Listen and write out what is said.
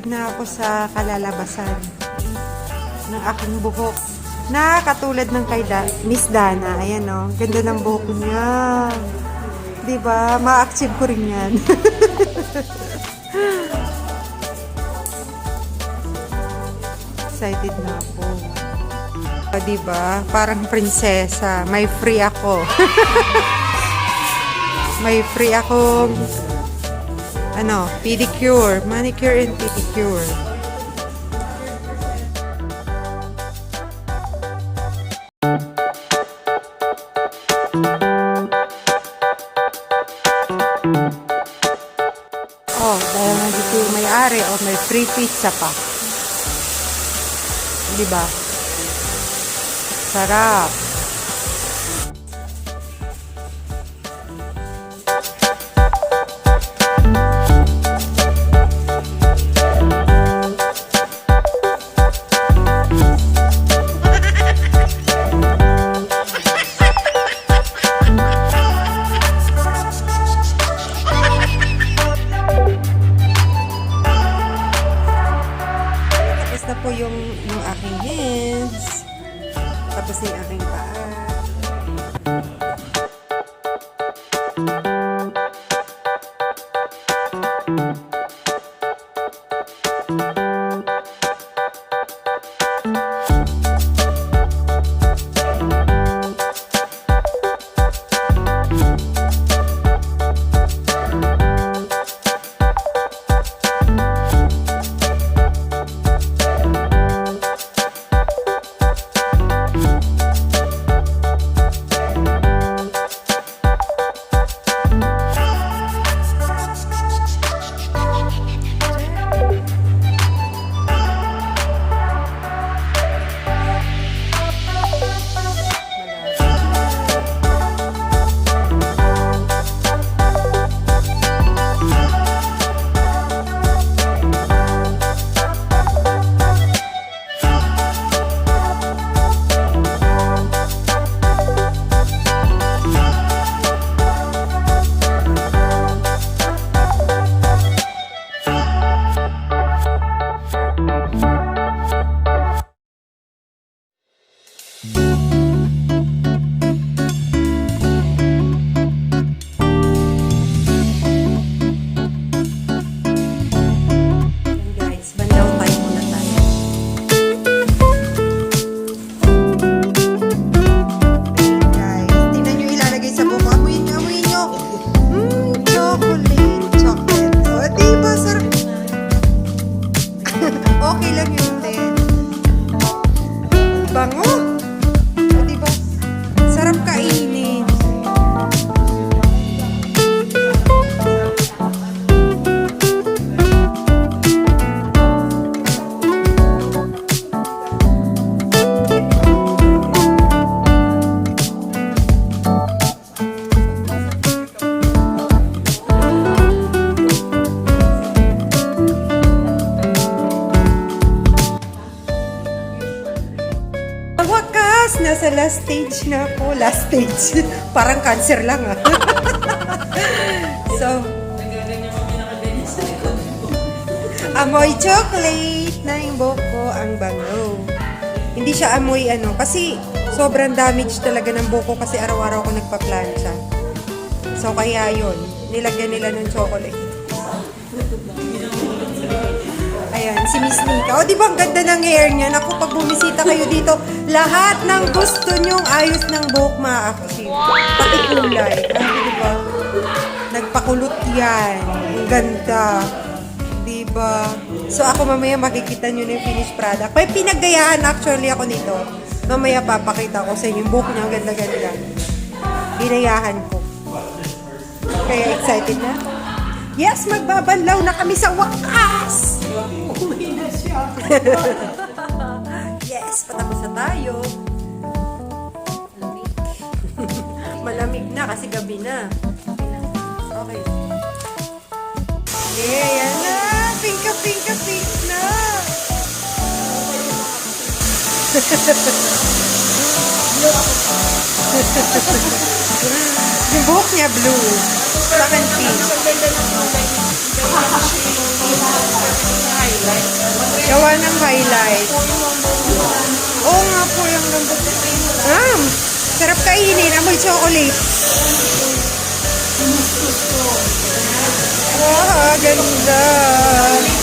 excited na ako sa kalalabasan ng aking buhok. Na katulad ng kay Miss Dana. Ayan o. Ganda ng buhok niya. Diba? Ma-achieve ko rin yan. Excited na ako. Diba? Parang prinsesa. May free ako. May free akong pedicure. Manicure and pedicure. Oh, dahil nandito yung may-ari, may free pizza pa. Diba? Sarap. Tapos na po yung aking hands. Tapos na yung aking paa. Okay lang yun din. Bango! O, diba? Sarap kainin. Nasa last stage na ako. Last stage. Parang cancer lang ah. So, amoy chocolate na yung buhok ko, ang bango. Hindi siya amoy kasi sobrang damage talaga ng buhok ko kasi araw-araw ako nagpa-plancha. So, kaya yun. Nilagyan nila ng chocolate. Ayan, si Miss Nika. O, di ba ang ganda ng hair niya? Naku, pag bumisita kayo dito, lahat ng gusto nyong ayos ng buhok ma-achieve. Pati kulay. Di ba? Nagpakulot yan. Ang ganda. Di ba? So, ako mamaya makikita nyo na yung finished product. May pinaggayahan actually ako nito. Mamaya papakita ko sa inyo yung buhok niya. Ang ganda-ganda. Ginayahan ko. Kaya excited na? Yes, magbabanlaw na kami sa wakas! Uwi na siya. Yes, patapos na tayo. Malamig. Malamig na kasi gabi na. Okay. Yeah, yan na. Pink na. Yung buhok niya blue. Sa akin pink. Gawa ng highlight. Oo nga po yung lambot. Sarap kainin. Amoy chocolate. Wow, ganda.